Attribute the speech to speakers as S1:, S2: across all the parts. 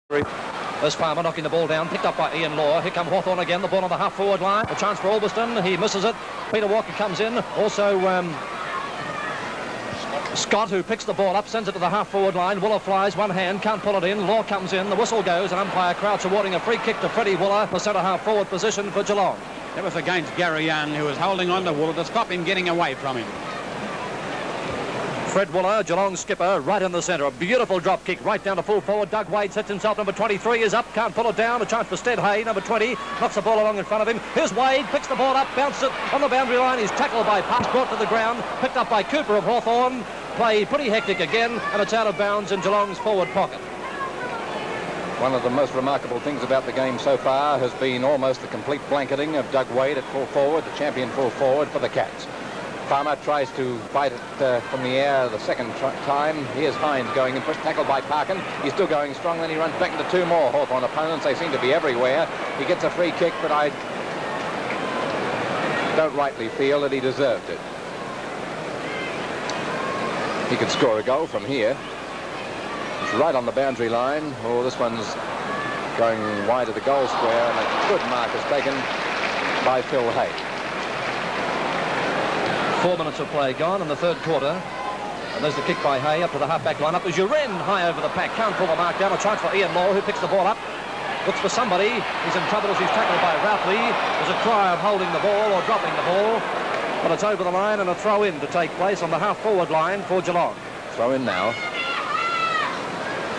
S1: There's Farmer knocking the ball down, picked up by Ian Law. Here come Hawthorn again, the ball on the half-forward line. A chance for Albiston, he misses it. Peter Walker comes in. Also, Scott, who picks the ball up, sends it to the half-forward line. Wooler flies, one hand, can't pull it in. Law comes in, the whistle goes, and umpire Crouch awarding a free kick to Freddie Wooler, the centre-half forward position for Geelong.
S2: It was against Gary Young, who was holding on to Wooler to stop him getting away from him.
S1: Fred Wooler, Geelong's skipper, right in the centre. A beautiful drop kick right down to full forward. Doug Wade sets himself. Number 23 is up, can't pull it down. A chance for Stead Hay, number 20, knocks the ball along in front of him. Here's Wade, picks the ball up, bounces it on the boundary line. He's tackled by Pass, brought to the ground, picked up by Cooper of Hawthorn. Play pretty hectic again, and it's out of bounds in Geelong's forward pocket.
S3: One of the most remarkable things about the game so far has been almost the complete blanketing of Doug Wade at full forward, the champion full forward for the Cats. Farmer tries to fight it from the air the second time. Here's Hines going in, pushed, tackled by Parkin. He's still going strong, then he runs back into two more Hawthorn opponents. They seem to be everywhere. He gets a free kick, but I don't rightly feel that he deserved it. He could score a goal from here. It's right on the boundary line. Oh, this one's going wide of the goal square, and a good mark is taken by Phil Hay.
S1: 4 minutes of play gone in the third quarter. And there's the kick by Hay up to the half-back line. Up is Uren, high over the pack. Can't pull the mark down. A chance for Ian Law, who picks the ball up. Looks for somebody. He's in trouble as he's tackled by Routley. There's a cry of holding the ball or dropping the ball. But it's over the line and a throw-in to take place on the half-forward line for Geelong.
S3: Throw in now.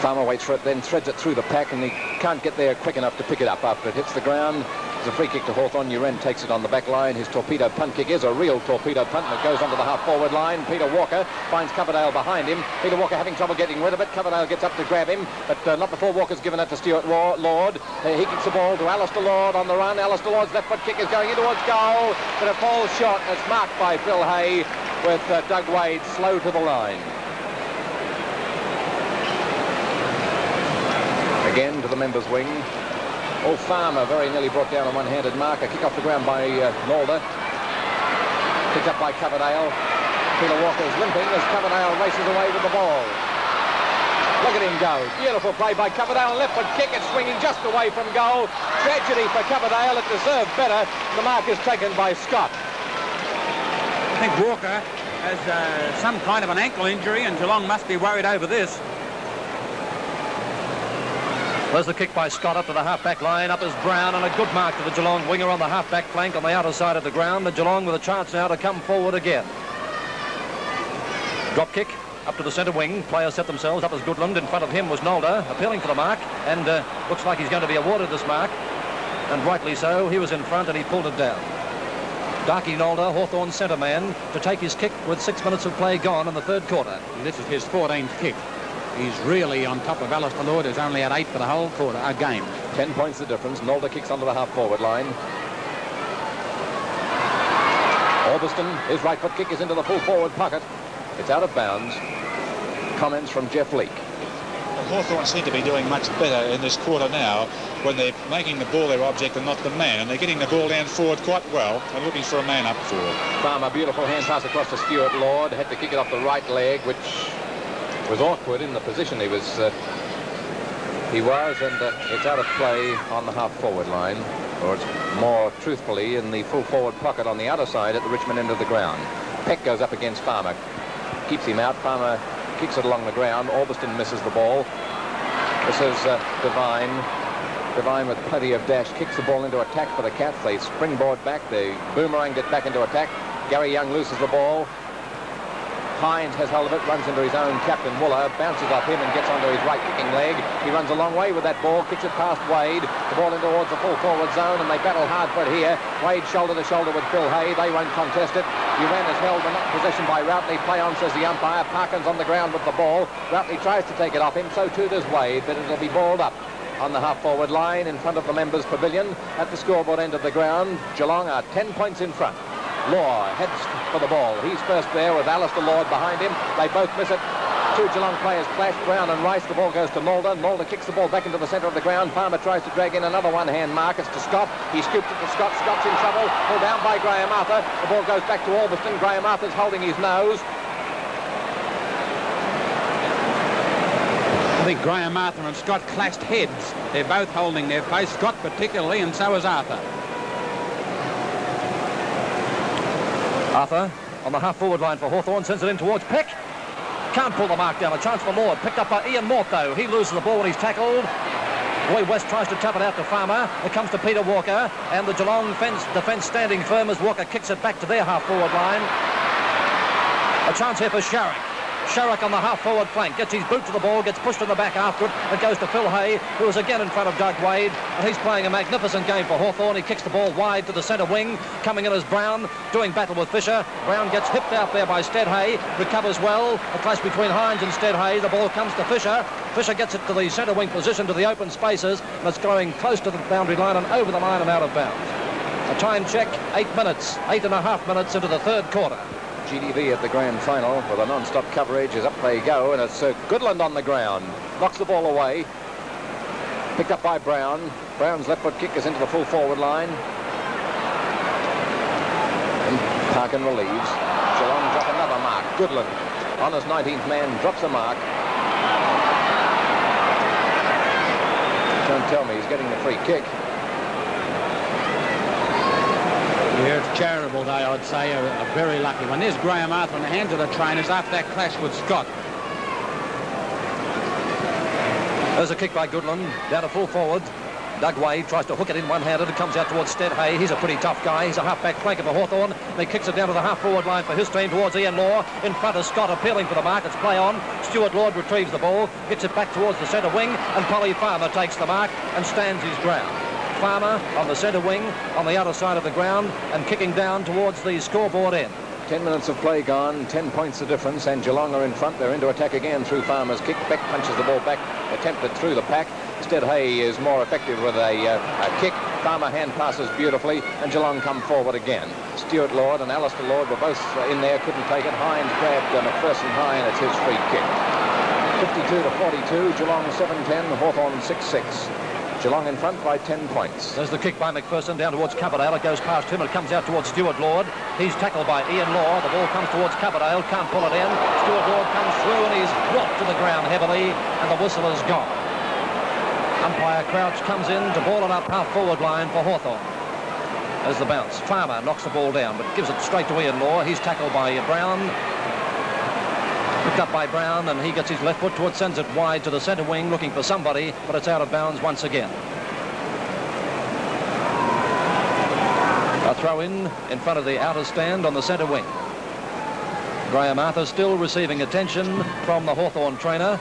S3: Farmer waits for it, then threads it through the pack, and he can't get there quick enough to pick it up. After it hits the ground, there's a free kick to Hawthorn. Uren takes it on the back line. His torpedo punt kick is a real torpedo punt, and it goes onto the half-forward line. Peter Walker finds Coverdale behind him. Peter Walker having trouble getting rid of it. Coverdale gets up to grab him, but not before Walker's given it to Stuart Lord. He kicks the ball to Alistair Lord on the run. Alistair Lord's left foot kick is going in towards goal, but it falls short. It's marked by Phil Hay with Doug Wade slow to the line. Again to the members' wing. Old Farmer very nearly brought down a one-handed mark. A kick off the ground by Nalder. Picked up by Coverdale. Peter Walker's limping as Coverdale races away with the ball. Look at him go. Beautiful play by Coverdale. Left foot kick. It's swinging just away from goal. Tragedy for Coverdale. It deserved better. The mark is taken by Scott.
S2: I think Walker has some kind of an ankle injury, and Geelong must be worried over this.
S1: There's the kick by Scott up to the half-back line. Up is Brown, and a good mark to the Geelong winger on the half-back flank on the outer side of the ground. The Geelong with a chance now to come forward again. Drop kick up to the centre wing. Players set themselves. Up as Goodland. In front of him was Nolder, appealing for the mark, and looks like he's going to be awarded this mark. And rightly so. He was in front and he pulled it down. Darky Nolder, Hawthorn's centre man, to take his kick with 6 minutes of play gone in the third quarter.
S2: And this is his 14th kick. He's really on top of Alistair Lord, who's only had 8 for the whole quarter, game.
S3: 10 points the difference. Nolder kicks onto the half-forward line. Albiston, his right foot kick is into the full-forward pocket. It's out of bounds. Comments from Jeff Leake.
S4: Well, Hawthorn seem to be doing much better in this quarter now when they're making the ball their object and not the man. And they're getting the ball down forward quite well and looking for a man up forward.
S3: Farmer, beautiful hand pass across to Stuart Lord. Had to kick it off the right leg, which was awkward in the position he was, and it's out of play on the half-forward line, or it's more truthfully in the full-forward pocket on the other side at the Richmond end of the ground. Peck goes up against Farmer, keeps him out. Farmer kicks it along the ground. Albiston misses the ball. This is Devine. Devine with plenty of dash kicks the ball into attack for the Cats. They springboard back. They boomeranged it back into attack. Gary Young loses the ball. Hines has hold of it, runs into his own captain Wooler, bounces off him and gets onto his right kicking leg. He runs a long way with that ball, kicks it past Wade. The ball in towards the full forward zone, and they battle hard for it here. Wade shoulder to shoulder with Phil Hay. They won't contest it. Uren is held but not in possession by Routley. Play on, says the umpire. Parkin's on the ground with the ball. Routley tries to take it off him, so too does Wade, but it'll be balled up on the half-forward line in front of the members' pavilion at the scoreboard end of the ground. Geelong are 10 points in front. Law heads for the ball. He's first there with Alistair Lord behind him. They both miss it. Two Geelong players clash, Brown and Rice. The ball goes to Nolder. Nolder kicks the ball back into the centre of the ground. Farmer tries to drag in another one-hand mark. It's to Scott. He scoops it to Scott. Scott's in trouble. Pulled down by Graham Arthur. The ball goes back to Albiston. Graham Arthur's holding his nose.
S2: think Graham Arthur and Scott clashed heads. They're both holding their pace, Scott particularly, and so is Arthur.
S1: Arthur on the half-forward line for Hawthorn, sends it in towards Peck. Can't pull the mark down. A chance for Lord. Picked up by Ian Mort, though. He loses the ball when he's tackled. Roy West tries to tap it out to Farmer. It comes to Peter Walker, and the Geelong defence standing firm as Walker kicks it back to their half-forward line. A chance here for Sharrock. Sharrock on the half-forward flank. Gets his boot to the ball, gets pushed in the back after it. It goes to Phil Hay, who is again in front of Doug Wade, and he's playing a magnificent game for Hawthorn. He kicks the ball wide to the centre wing. Coming in as Brown, doing battle with Fisher. Brown gets hipped out there by Steadhay, recovers well. A clash between Hines and Steadhay. The ball comes to Fisher. Fisher gets it to the centre wing position, to the open spaces, and it's going close to the boundary line and over the line and out of bounds. A time check, 8 minutes, 8.5 minutes into the third quarter.
S3: GDV at the grand final with a non-stop coverage as up they go, and it's Goodland on the ground. Knocks the ball away. Picked up by Brown. Brown's left foot kick is into the full forward line. And Parkin relieves. Geelong drop another mark. Goodland on his 19th man drops a mark. Don't tell me he's getting the free kick.
S2: Yeah, it's charitable day, I'd say. A very lucky one. There's Graham Arthur in the hands of the trainers after that clash with Scott.
S1: There's a kick by Goodland, down to full forward. Doug Wade tries to hook it in one-handed. It comes out towards Steadhay. He's a pretty tough guy. He's a half-back flanker for Hawthorn. And he kicks it down to the half-forward line for his team towards Ian Law. In front of Scott, appealing for the mark. It's play on. Stuart Lord retrieves the ball, gets it back towards the centre wing, and Polly Farmer takes the mark and stands his ground. Farmer on the centre wing, on the outer side of the ground, and kicking down towards the scoreboard end.
S3: 10 minutes of play gone, 10 points the difference, and Geelong are in front. They're into attack again through Farmer's kick. Beck punches the ball back, attempted through the pack. Steadhay is more effective with a kick. Farmer hand passes beautifully, and Geelong come forward again. Stuart Lord and Alistair Lord were both in there, couldn't take it. Hines grabbed McPherson high, and it's his free kick. 52 to 42, Geelong 7-10, Hawthorn 6-6. Geelong in front by 10 points.
S1: There's the kick by McPherson down towards Coverdale. It goes past him. It comes out towards Stuart Lord. He's tackled by Ian Law. The ball comes towards Coverdale. Can't pull it in. Stuart Lord comes through and he's dropped to the ground heavily, and the whistle is gone. Umpire Crouch comes in to ball it up half-forward line for Hawthorn. There's the bounce. Farmer knocks the ball down, but gives it straight to Ian Law. He's tackled by Brown. Picked up by Brown, and he gets his left foot towards, sends it wide to the centre wing, looking for somebody, but it's out of bounds once again. A throw in front of the outer stand on the centre wing. Graham Arthur still receiving attention from the Hawthorn trainer.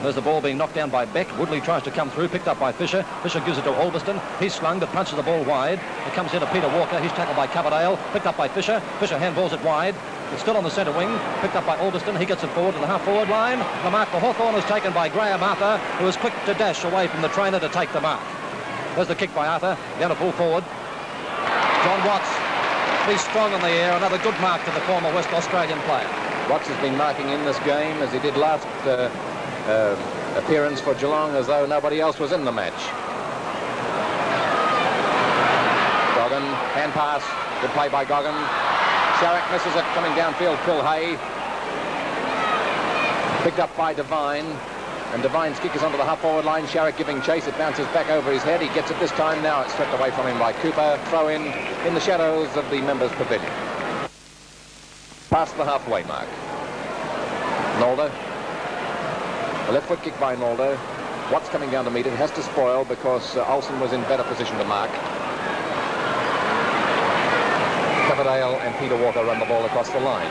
S1: There's the ball being knocked down by Beck. Woodley tries to come through, picked up by Fisher. Fisher gives it to Alberston. He's slung, but punches the ball wide. It comes into Peter Walker. He's tackled by Coverdale. Picked up by Fisher. Fisher handballs it wide. It's still on the centre wing. Picked up by Alberston. He gets it forward to the half-forward line. The mark for Hawthorn is taken by Graham Arthur, who is quick to dash away from the trainer to take the mark. There's the kick by Arthur. Down to full forward. John Watts. He's strong in the air. Another good mark to the former West Australian player.
S3: Watts has been marking in this game as he did last appearance for Geelong, as though nobody else was in the match. Goggin, hand pass, good play by Goggin. Sharrock misses it, coming downfield, Phil Hay. Picked up by Devine, and Devine's kick is onto the half-forward line. Sharrock giving chase, it bounces back over his head. He gets it this time, now it's swept away from him by Cooper. Throw in the shadows of the members' pavilion. Past the halfway mark. Nolder. A left foot kick by Nolder. Watts coming down to meet it. Has to spoil because Olsen was in better position to mark. Coverdale and Peter Walker run the ball across the line.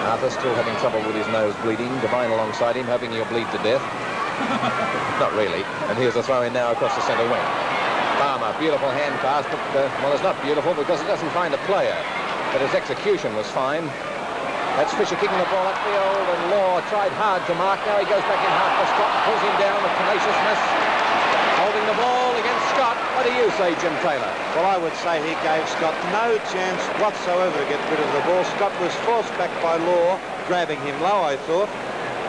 S3: Arthur still having trouble with his nose bleeding. Devine alongside him, hoping he'll bleed to death. Not really. And here's the throw in now across the centre wing. Farmer, beautiful hand pass, but well, it's not beautiful because it doesn't find a player. But his execution was fine. That's Fisher kicking the ball upfield, and Law tried hard to mark. Now he goes back in half for Scott, pulls him down with tenacious miss. Holding the ball against Scott. What do you say, Jim Taylor?
S5: Well, I would say he gave Scott no chance whatsoever to get rid of the ball. Scott was forced back by Law, grabbing him low, I thought,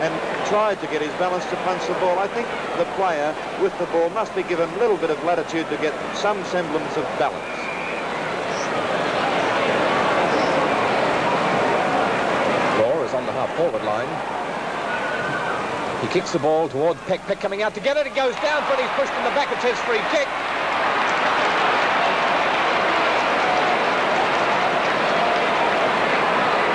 S5: and tried to get his balance to punch the ball. I think the player with the ball must be given a little bit of latitude to get some semblance of balance.
S3: Law is on the half-forward line. He kicks the ball towards Peck. Peck coming out to get it. It goes down, but he's pushed in the back. It's his free kick.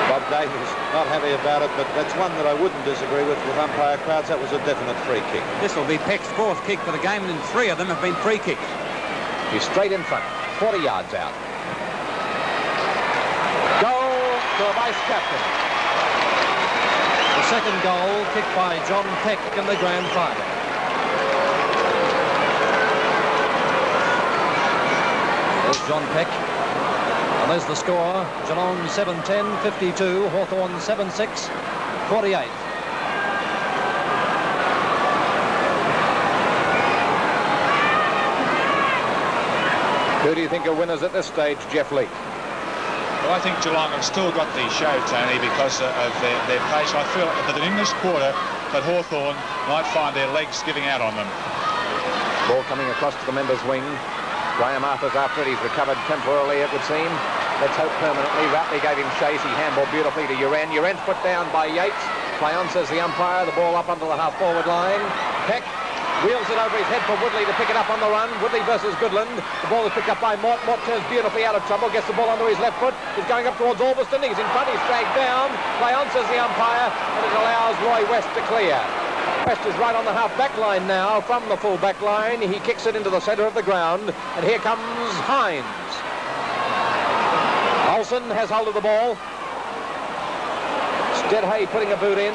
S5: Bob Davies not happy about it, but that's one that I wouldn't disagree with umpire Crouch. That was a definite free kick.
S2: This will be Peck's 4th kick for the game, and 3 of them have been free kicks.
S3: He's straight in front, 40 yards out. Goal to the vice-captain.
S1: The second goal kicked by John Peck in the grand final. There's John Peck. And there's the score. Geelong 7-10, 52. Hawthorn 7-6, 48.
S3: Who do you think are winners at this stage, Jeff Leake?
S4: Well, I think Geelong have still got the show, Tony, because of their pace. I feel that in this quarter that Hawthorn might find their legs giving out on them.
S3: Ball coming across to the members' wing. Graham Arthur's after it. He's recovered temporarily, it would seem. Let's hope permanently. Ratley gave him chase. He handballed beautifully to Uren. Uren's put down by Yates. Play on, says the umpire. The ball up onto the half-forward line. Peck wheels it over his head for Woodley to pick it up on the run. Woodley versus Goodland. The ball is picked up by Mort. Mort turns beautifully out of trouble. Gets the ball under his left foot. He's going up towards Alveston. He's in front. He's dragged down. Play on, says the umpire. And it allows Roy West to clear. West is right on the half-back line now from the full-back line. He kicks it into the centre of the ground. And here comes Hines. Olsen has hold of the ball. Stedhay putting a boot in.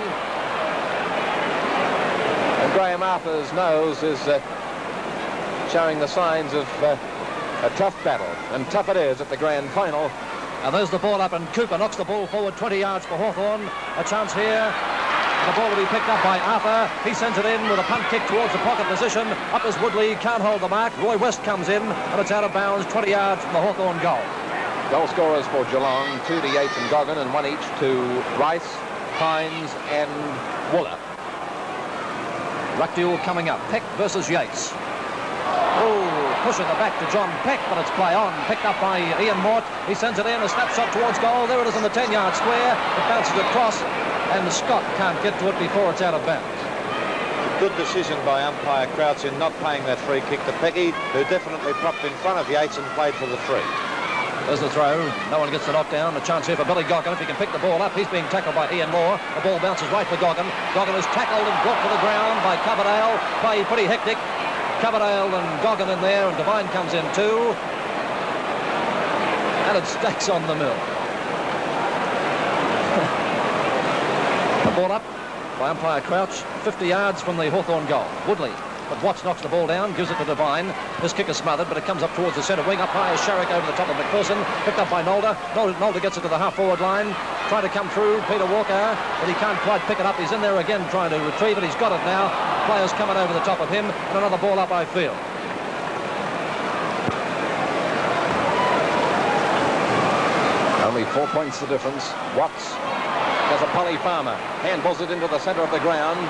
S3: And Graham Arthur's nose is showing the signs of a tough battle. And tough it is at the grand final.
S1: And there's the ball up, and Cooper knocks the ball forward 20 yards for Hawthorn. A chance here. The ball will be picked up by Arthur. He sends it in with a punt kick towards the pocket position. Up is Woodley, can't hold the mark. Roy West comes in, and it's out of bounds 20 yards from the Hawthorn goal.
S3: Goal scorers for Geelong, 2 to Yates and Goggin, and 1 each to Rice, Hines and Wooler.
S1: Ruck duel coming up. Peck versus Yates. Oh, pushing it back to John Peck, but it's play on. Picked up by Ian Mort. He sends it in, a snapshot towards goal. There it is in the 10-yard square. It bounces across, and Scott can't get to it before it's out of bounds.
S5: Good decision by umpire Crouch in not paying that free kick to Pecky, who definitely propped in front of Yates and played for the free.
S1: There's the throw. No one gets the knockdown. A chance here for Billy Goggin. If he can pick the ball up, he's being tackled by Ian Moore. The ball bounces right for Goggin. Goggin is tackled and brought to the ground by Coverdale. Play pretty hectic. Coverdale and Goggin in there, and Devine comes in too. And it stacks on the mill. The ball up by umpire Crouch, 50 yards from the Hawthorn goal. Woodley. But Watts knocks the ball down, gives it to Devine. His kick is smothered, but it comes up towards the centre wing. Up high is Sharrock over the top of McPherson. Picked up by Nolder. Nolder gets it to the half-forward line. Trying to come through, Peter Walker, but he can't quite pick it up. He's in there again trying to retrieve it. He's got it now. Players coming over the top of him. And another ball up, I feel.
S3: Only 4 points the difference. Watts does a Polly Farmer. Handballs it into the centre of the ground.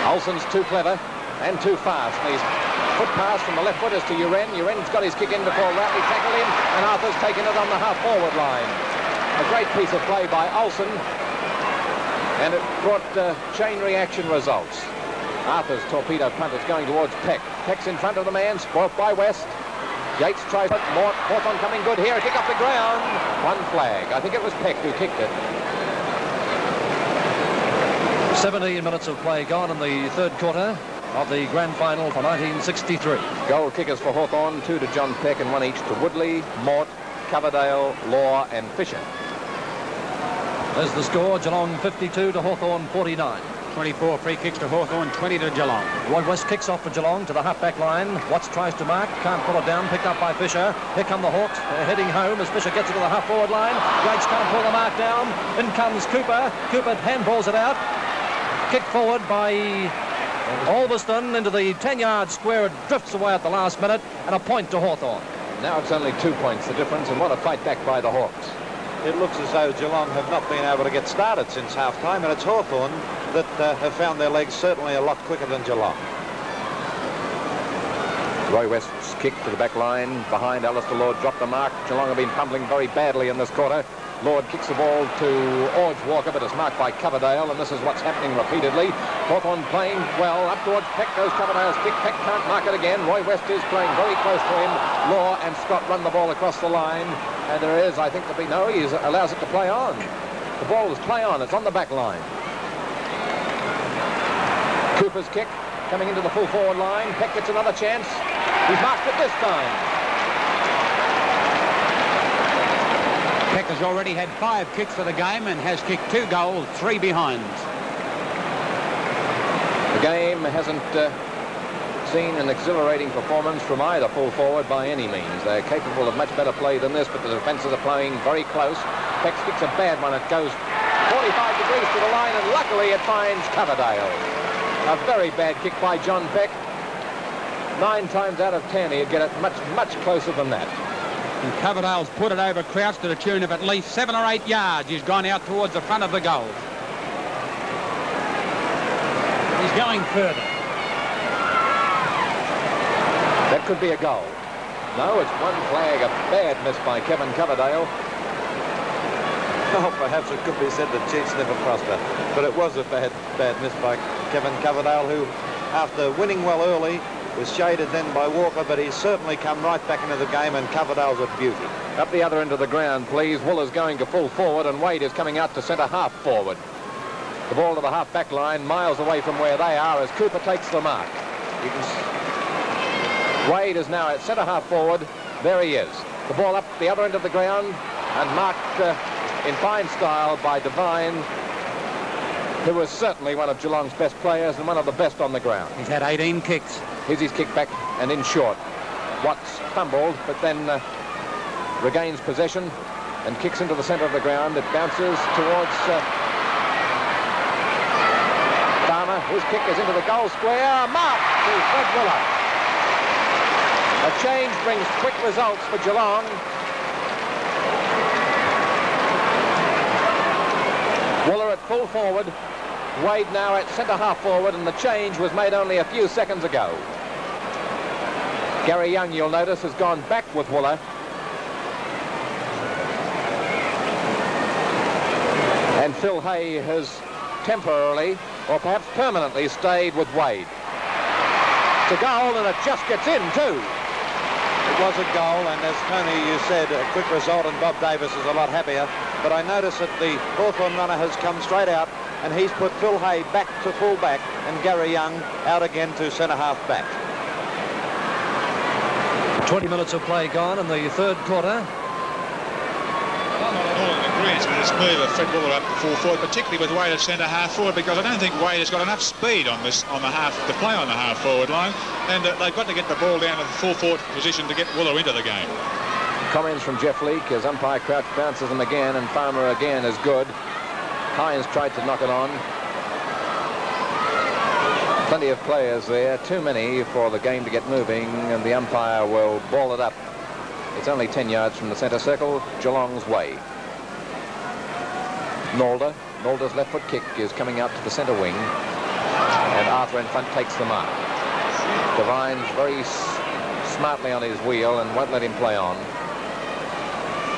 S3: Olsen's too clever and too fast. And his foot pass from the left foot is to Uren. Uren's got his kick in before Ratley tackled him, and Arthur's taken it on the half-forward line. A great piece of play by Olsen, and it brought chain reaction results. Arthur's torpedo punt is going towards Peck. Peck's in front of the man, spoilt by West. Yates tries it. Hawthorn coming good here. A kick off the ground. One flag. I think it was Peck who kicked it.
S1: 17 minutes of play gone in the third quarter of the grand final for 1963.
S3: Goal kickers for Hawthorn, 2 to John Peck and 1 each to Woodley, Mort, Coverdale, Law and Fisher.
S1: There's the score. Geelong 52 to Hawthorn 49.
S2: 24 free kicks to Hawthorn, 20 to Geelong.
S1: Roy West kicks off for Geelong to the half-back line. Watts tries to mark, can't pull it down, picked up by Fisher. Here come the Hawks, they're heading home as Fisher gets it to the half-forward line. Yates can't pull the mark down. In comes Cooper. Cooper handballs it out. Kicked forward by Alveston into the 10-yard square. It drifts away at the last minute, and a point to Hawthorn.
S3: Now it's only 2 points the difference, and what a fight back by the Hawks.
S5: It looks as though Geelong have not been able to get started since half-time, and it's Hawthorn that have found their legs certainly a lot quicker than Geelong.
S3: Roy West's kick to the back line behind Alistair Lord dropped the mark. Geelong have been fumbling very badly in this quarter. Lord kicks the ball to Orge Walker, but it's marked by Coverdale, and this is what's happening repeatedly. Hawthorn playing well. Up towards Peck goes Coverdale's kick. Peck can't mark it again. Roy West is playing very close to him. Law and Scott run the ball across the line, and there is, I think, he allows it to play on. The ball is play on. It's on the back line. Cooper's kick coming into the full forward line. Peck gets another chance. He's marked it this time.
S2: Peck has already had 5 kicks for the game and has kicked 2 goals, 3 behinds.
S3: The game hasn't seen an exhilarating performance from either full forward by any means. They're capable of much better play than this, but the defences are playing very close. Peck kicks a bad one. It goes 45 degrees to the line, and luckily it finds Coverdale. A very bad kick by John Peck. 9 times out of 10 he'd get it much closer than that.
S2: And Coverdale's put it over Crouch to the tune of at least 7 or 8 yards. He's gone out towards the front of the goal. He's going further.
S3: That could be a goal. No, it's one flag. A bad miss by Kevin Coverdale.
S5: Oh, perhaps it could be said that cheats never prosper. But it was a bad miss by Kevin Coverdale, who, after winning well early, was shaded then by Walker, but he's certainly come right back into the game, and Coverdale's a beauty.
S3: Up the other end of the ground, please. Wooler's going to full forward, and Wade is coming out to centre half forward. The ball to the half back line, miles away from where they are, as Cooper takes the mark. Wade is now at centre half forward. There he is. The ball up the other end of the ground, and marked in fine style by Devine, who was certainly one of Geelong's best players and one of the best on the ground.
S2: He's had 18 kicks.
S3: Here's his kick back and in short. Watts fumbled, but then regains possession and kicks into the centre of the ground. It bounces towards Farmer. His kick is into the goal square. Marked to Fred Willer. A change brings quick results for Geelong. Willer at full forward. Wade now at centre half forward, and the change was made only a few seconds ago. Gary Young, you'll notice, has gone back with Wooler. And Phil Hay has temporarily, or perhaps permanently, stayed with Wade. It's a goal, and it just gets in too.
S5: It was a goal, and as Tony, you said, a quick result, and Bob Davis is a lot happier. But I notice that the Hawthorn runner has come straight out, and he's put Phil Hay back to full back, and Gary Young out again to centre half back.
S1: 20 minutes of play gone in the third quarter.
S4: I'm not at all in agreement with this move of Fred Willer up to full forward, particularly with Wade at centre half forward, because I don't think Wade has got enough speed on this to play on the half forward line, and they've got to get the ball down to the full forward position to get Willer into the game.
S3: Comments from Jeff Leake as umpire Crouch bounces him again, and Farmer again is good. Hines tried to knock it on. Plenty of players there, too many for the game to get moving, and the umpire will ball it up. It's only 10 yards from the centre circle, Geelong's way. Nalder's left foot kick is coming out to the centre wing, and Arthur in front takes the mark. Devine's very smartly on his wheel and won't let him play on.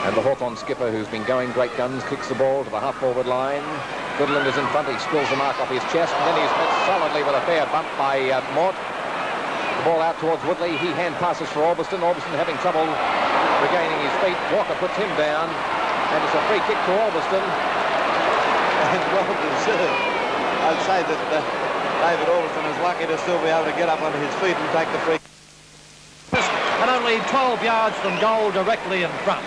S3: And the Hawthorn skipper, who's been going great guns, kicks the ball to the half-forward line. Goodland is in front. He spills the mark off his chest, and then he's met solidly with a fair bump by Mort. The ball out towards Woodley. He hand passes for Orbiston. Orbiston having trouble regaining his feet. Walker puts him down, and it's a free kick to Orbiston.
S5: And well deserved. I'd say that David Orbiston is lucky to still be able to get up on his feet and take the free.
S1: And only 12 yards from goal directly in front.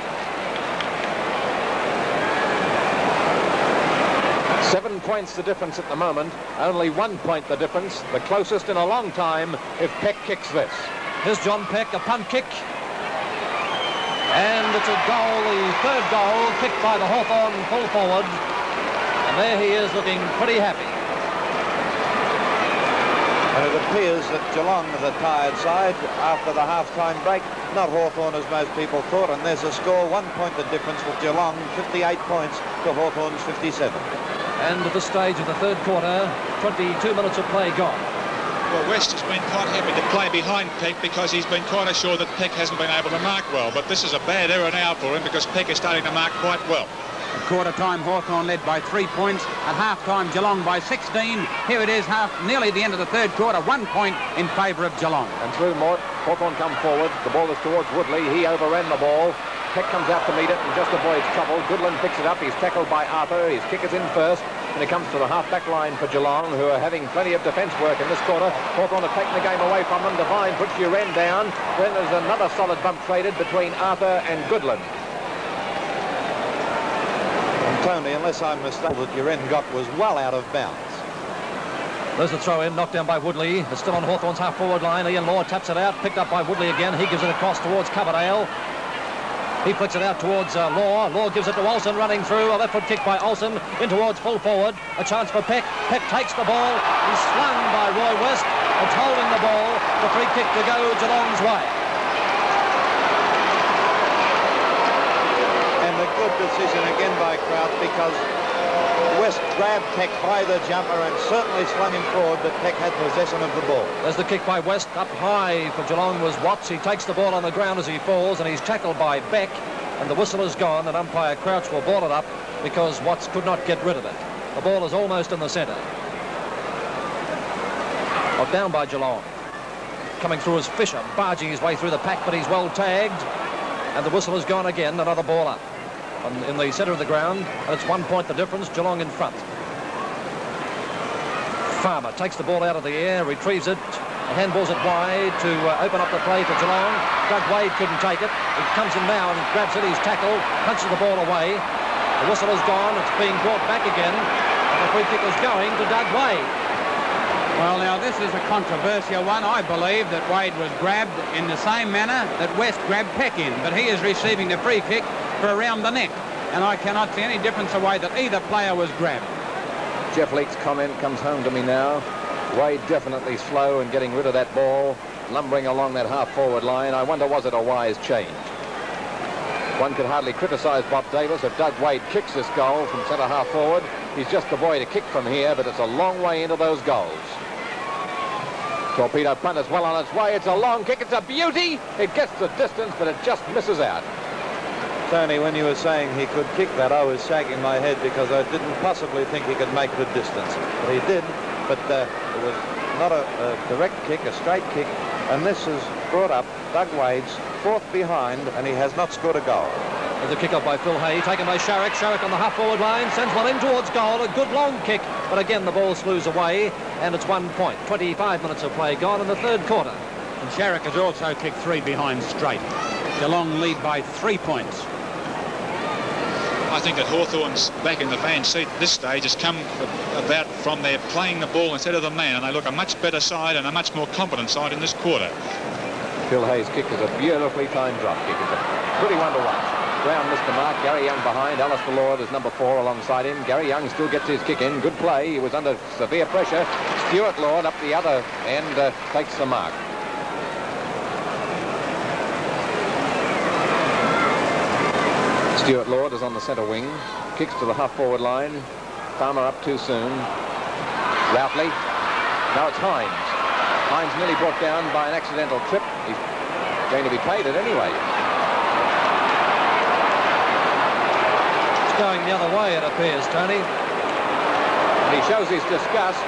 S3: 7 points the difference at the moment. Only 1 point the difference. The closest in a long time if Peck kicks this.
S1: Here's John Peck, a punt kick. And it's a goal, the third goal, kicked by the Hawthorn full forward. And there he is looking pretty happy.
S5: And it appears that Geelong are the tired side after the half-time break. Not Hawthorn as most people thought. And there's a score, 1 point the difference with Geelong, 58 points to Hawthorn's 57.
S1: And at this stage of the third quarter, 22 minutes of play gone.
S4: Well, West has been quite happy to play behind Peck because he's been quite assured that Peck hasn't been able to mark well. But this is a bad error now for him because Peck is starting to mark quite well.
S2: At quarter time, Hawthorn led by 3 points. At half time, Geelong by 16. Here it is, nearly the end of the third quarter, 1 point in favour of Geelong.
S3: And through Mort, Hawthorn come forward. The ball is towards Woodley. He overran the ball. Peck comes out to meet it and just avoids trouble. Goodland picks it up. He's tackled by Arthur. His kick is in first. And it comes to the half-back line for Geelong, who are having plenty of defence work in this quarter. Hawthorn have taken the game away from them. Devine puts Uren down. Then there's another solid bump traded between Arthur and Goodland.
S5: And Tony, unless I'm mistaken, that Uren got was well out of bounds.
S1: There's the throw in, knocked down by Woodley. It's still on Hawthorn's half-forward line. Ian Law taps it out, picked up by Woodley again. He gives it across towards Coverdale. He flicks it out towards Law. Law gives it to Olsen, running through. A left foot kick by Olsen in towards full forward. A chance for Peck. Peck takes the ball. He's slung by Roy West. It's holding the ball. The free kick to go Geelong's way.
S5: And a good decision again by Kraut, because West grabbed Peck by the jumper and certainly slung him forward, but Peck had possession of the ball.
S1: There's the kick by West. Up high for Geelong was Watts. He takes the ball on the ground as he falls, and he's tackled by Beck, and the whistle is gone, and umpire Crouch will ball it up because Watts could not get rid of it. The ball is almost in the centre. Well, down by Geelong. Coming through is Fisher, barging his way through the pack, but he's well tagged, and the whistle is gone again. Another ball up in the centre of the ground, and it's 1 point the difference. Geelong in front. Farmer takes the ball out of the air, retrieves it, handballs it wide to open up the play for Geelong. Doug Wade couldn't take it. He comes in now and grabs it. He's tackled, punches the ball away. The whistle is gone. It's being brought back again, and the free kick is going to Doug Wade.
S2: Well, now, this is a controversial one. I believe that Wade was grabbed in the same manner that West grabbed Peck in, but he is receiving the free kick for around the neck, and I cannot see any difference away that either player was grabbed.
S3: Jeff Leake's comment comes home to me now. Wade definitely slow in getting rid of that ball, lumbering along that half-forward line. I wonder, was it a wise change? One could hardly criticise Bob Davis if Doug Wade kicks this goal from centre half-forward. He's just the boy to kick from here, but it's a long way into those goals. Torpedo punt is well on its way. It's a long kick. It's a beauty. It gets the distance, but it just misses out.
S5: Tony, when you were saying he could kick that, I was shaking my head because I didn't possibly think he could make the distance. But he did, but it was not a direct kick, a straight kick, and this has brought up Doug Wade's fourth behind, and he has not scored a goal.
S1: There's a kick off by Phil Hay, taken by Sharrock. Sharrock on the half-forward line, sends one in towards goal. A good long kick, but again the ball slews away, and it's 1 point. 25 minutes of play gone in the third quarter.
S2: And Sharrock has also kicked 3 behind straight. Geelong lead by 3 points.
S4: I think that Hawthorn's back in the fan seat at this stage has come about from their playing the ball instead of the man, and they look a much better side and a much more competent side in this quarter.
S3: Phil Hay's kick is a beautifully timed drop kick. It's a pretty one to watch. Brown missed the mark. Gary Young behind. Alistair Lord is number 4 alongside him. Gary Young still gets his kick in. Good play. He was under severe pressure. Stuart Lord up the other end takes the mark. Stuart Lord is on the centre wing. Kicks to the half-forward line. Farmer up too soon. Routley. Now it's Hines. Hines nearly brought down by an accidental trip. He's going to be paid it anyway.
S1: It's going the other way, it appears, Tony.
S3: And he shows his disgust.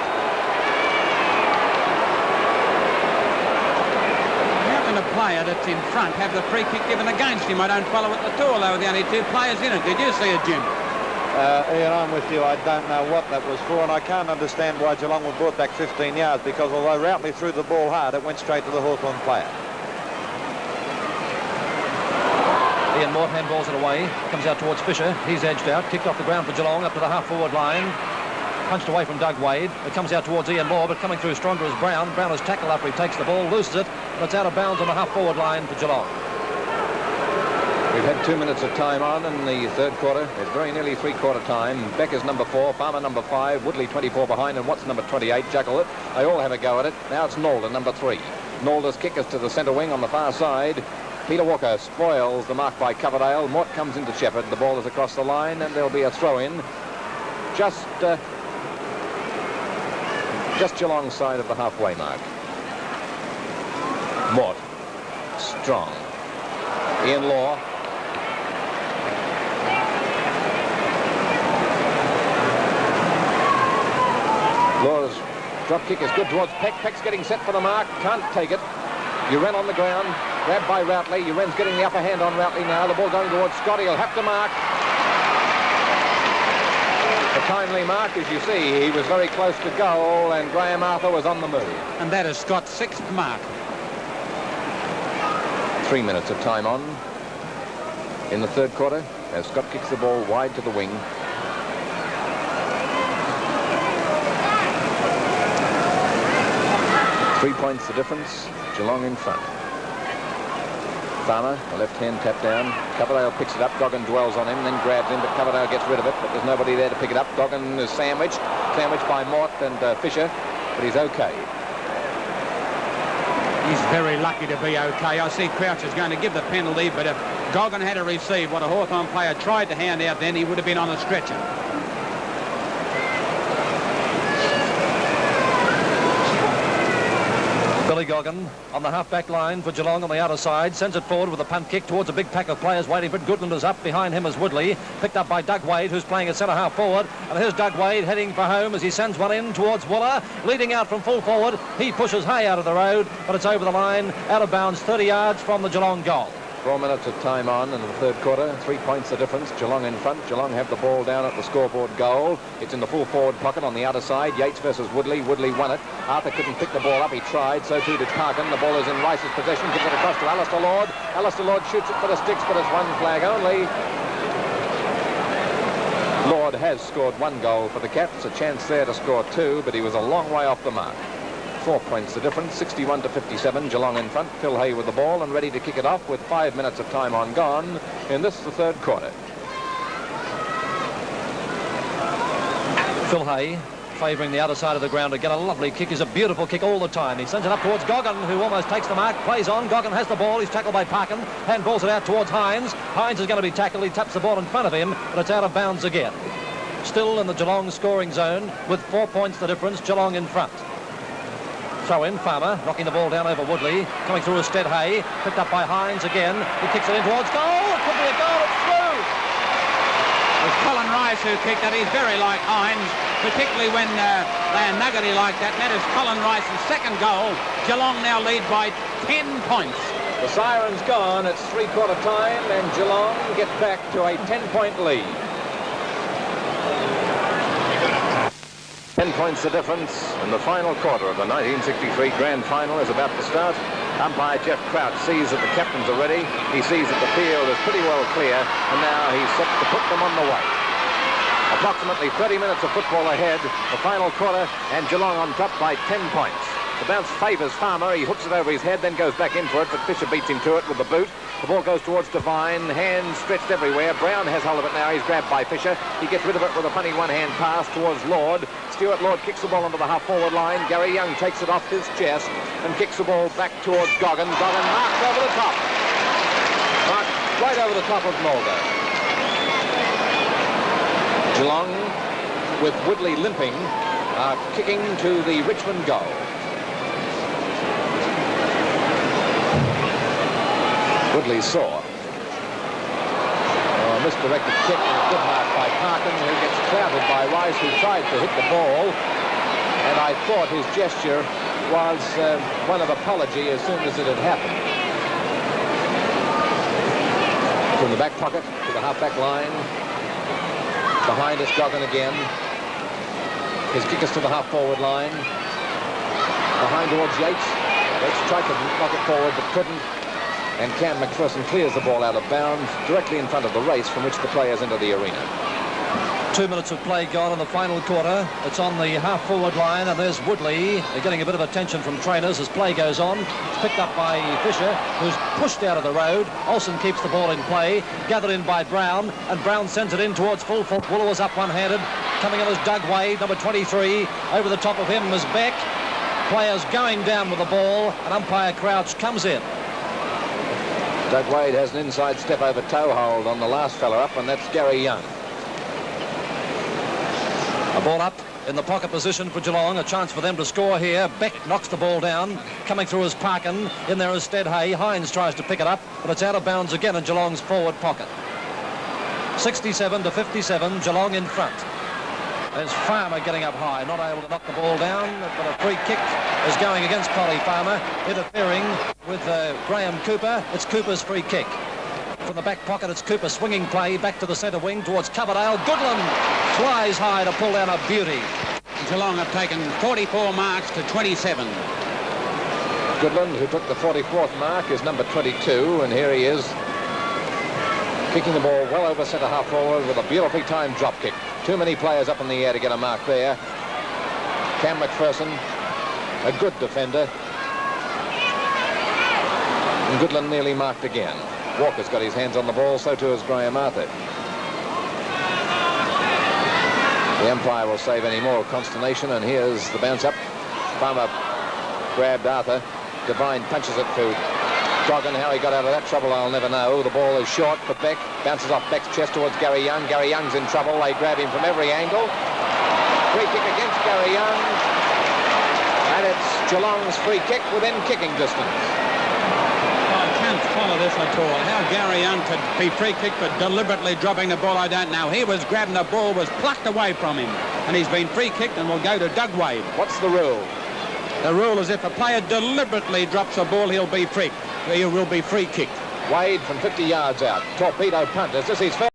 S2: A player that's in front have the free kick given against him. I don't follow it at all. They were the only 2 players in it. Did you see it, Jim?
S5: Ian, I'm with you. I don't know what that was for, and I can't understand why Geelong were brought back 15 yards, because although Routley threw the ball hard, it went straight to the Hawthorn player.
S1: Ian Mort handballs it away. Comes out towards Fisher. He's edged out. Kicked off the ground for Geelong up to the half-forward line. Punched away from Doug Wade. It comes out towards Ian Law, but coming through stronger is Brown. Brown is tackled after he takes the ball, loses it, and it's out of bounds on the half-forward line for Geelong.
S3: We've had 2 minutes of time on in the third quarter. It's very nearly three-quarter time. Beck is number 4, Farmer number 5, Woodley 24 behind, and Watts number 28 juggle it. They all have a go at it. Now it's Nalder, number 3. Nalder's kick is to the centre wing on the far side. Peter Walker spoils the mark by Coverdale. Mort comes into Shepherd. The ball is across the line, and there'll be a throw-in just Geelong's side of the halfway mark. Mort. Strong. Ian Law. Drop kick is good towards Peck. Peck's getting set for the mark. Can't take it. Uren on the ground. Grabbed by Routley. Uren's getting the upper hand on Routley now. The ball going towards Scotty. He'll have to mark. A timely mark, as you see. He was very close to goal, and Graham Arthur was on the move.
S2: And that is Scott's 6th mark.
S3: 3 minutes of time on in the third quarter as Scott kicks the ball wide to the wing. Three points the difference. Geelong in front. Farmer, the left hand tap down. Coverdale picks it up. Goggin dwells on him, then grabs him, but Coverdale gets rid of it. But there's nobody there to pick it up. Goggin is sandwiched by Mort and Fisher, but he's okay.
S2: He's very lucky to be okay. I see Crouch is going to give the penalty, but if Goggin had to receive what a Hawthorn player tried to hand out then, he would have been on a stretcher.
S1: Billy Goggin on the half-back line for Geelong on the outer side. Sends it forward with a punt kick towards a big pack of players waiting for it. Goodland is up. Behind him is Woodley. Picked up by Doug Wade, who's playing at centre-half forward. And here's Doug Wade heading for home as he sends one in towards Wooler. Leading out from full forward. He pushes Hay out of the road, but it's over the line, out of bounds, 30 yards from the Geelong goal.
S3: 4 minutes of time on in the third quarter. 3 points the difference. Geelong in front. Geelong have the ball down at the scoreboard goal. It's in the full forward pocket on the outer side. Yates versus Woodley. Woodley won it. Arthur couldn't pick the ball up. He tried. So too did Parkin. The ball is in Rice's possession. Gives it across to Alistair Lord. Alistair Lord shoots it for the sticks, but it's one flag only. Lord has scored 1 goal for the Cats. A chance there to score 2, but he was a long way off the mark. 4 points the difference, 61 to 57. Geelong in front. Phil Hay with the ball and ready to kick it off with 5 minutes of time on gone in this, the third quarter.
S1: Phil Hay favouring the outer side of the ground to get a lovely kick. Is a beautiful kick all the time. He sends it up towards Goggin, who almost takes the mark. Plays on. Goggin has the ball. He's tackled by Parkin. Handballs it out towards Hines. Hines is going to be tackled. He taps the ball in front of him, but it's out of bounds again. Still in the Geelong scoring zone with 4 points the difference. Geelong in front. Throw in, Farmer, knocking the ball down over Woodley. Coming through is Stead Hay, picked up by Hines again. He kicks it in towards goal. It could be a goal. It's through.
S2: It was Colin Rice who kicked that. He's very like Hines, particularly when they are nuggety like that. And that is Colin Rice's 2nd goal. Geelong now lead by 10 points.
S3: The siren's gone. It's three-quarter time, and Geelong get back to a 10-point lead. 10 points the difference, and the final quarter of the 1963 Grand Final is about to start. Umpire Jeff Crouch sees that the captains are ready. He sees that the field is pretty well clear, and now he's set to put them on the way. Approximately 30 minutes of football ahead, the final quarter, and Geelong on top by 10 points. The bounce favours Farmer. He hooks it over his head, then goes back in for it, but Fisher beats him to it with the boot. The ball goes towards Devine. Hands stretched everywhere. Brown has hold of it now. He's grabbed by Fisher. He gets rid of it with a funny one-hand pass towards Lord. Stuart Lord kicks the ball onto the half-forward line. Gary Young takes it off his chest and kicks the ball back towards Goggin. Goggin marked over the top. Marked right over the top of Mulder. Geelong, with Woodley limping, are kicking to the Richmond goal. Woodley saw. Misdirected kick and a good mark by Parkin, who gets clouted by Rice, who tried to hit the ball. And I thought his gesture was one of apology as soon as it had happened. From the back pocket to the half-back line. Behind us, Goggin again. His kick is to the half-forward line. Behind towards Yates. Yates tried to knock it forward, but couldn't. And Cam McPherson clears the ball out of bounds directly in front of the race from which the players enter the arena.
S1: 2 minutes of play gone in the final quarter. It's on the half-forward line, and there's Woodley. They're getting a bit of attention from trainers as play goes on. It's picked up by Fisher, who's pushed out of the road. Olsen keeps the ball in play, gathered in by Brown, and Brown sends it in towards full. Wooler was up one-handed. Coming in is Doug Wade, number 23. Over the top of him is Beck. Players going down with the ball, and umpire Crouch comes in.
S3: Doug Wade has an inside step over toe hold on the last fella up, and that's Gary Young.
S1: A ball up in the pocket position for Geelong. A chance for them to score here. Beck knocks the ball down. Coming through is Parkin. In there is Stead Hay. Hines tries to pick it up, but it's out of bounds again in Geelong's forward pocket. 67 to 57, Geelong in front. There's Farmer getting up high, not able to knock the ball down, but a free kick is going against Polly Farmer, interfering with Graham Cooper. It's Cooper's free kick. From the back pocket, it's Cooper swinging play back to the centre wing towards Coverdale. Goodland flies high to pull down a beauty.
S2: Geelong have taken 44 marks to 27.
S3: Goodland, who took the 44th mark, is number 22, and here he is, kicking the ball well over centre half forward with a beautifully timed drop kick. Too many players up in the air to get a mark there. Cam McPherson, a good defender. And Goodland nearly marked again. Walker's got his hands on the ball, so too has Graham Arthur. The umpire will save any more consternation, and here's the bounce up. Farmer grabbed Arthur. Devine punches it to Goggin. How he got out of that trouble, I'll never know. The ball is short for Beck. Bounces off Beck's chest towards Gary Young. Gary Young's in trouble. They grab him from every angle. Free kick against Gary Young. And it's Geelong's free kick within kicking distance.
S2: I can't follow this at all. How Gary Young could be free kicked for deliberately dropping the ball, I don't know. He was grabbing the ball, was plucked away from him. And he's been free kicked and will go to Doug Wade.
S3: What's the rule?
S2: The rule is if a player deliberately drops a ball, he'll be free kicked.
S3: Wade from 50 yards out. Torpedo punt. Is this his first?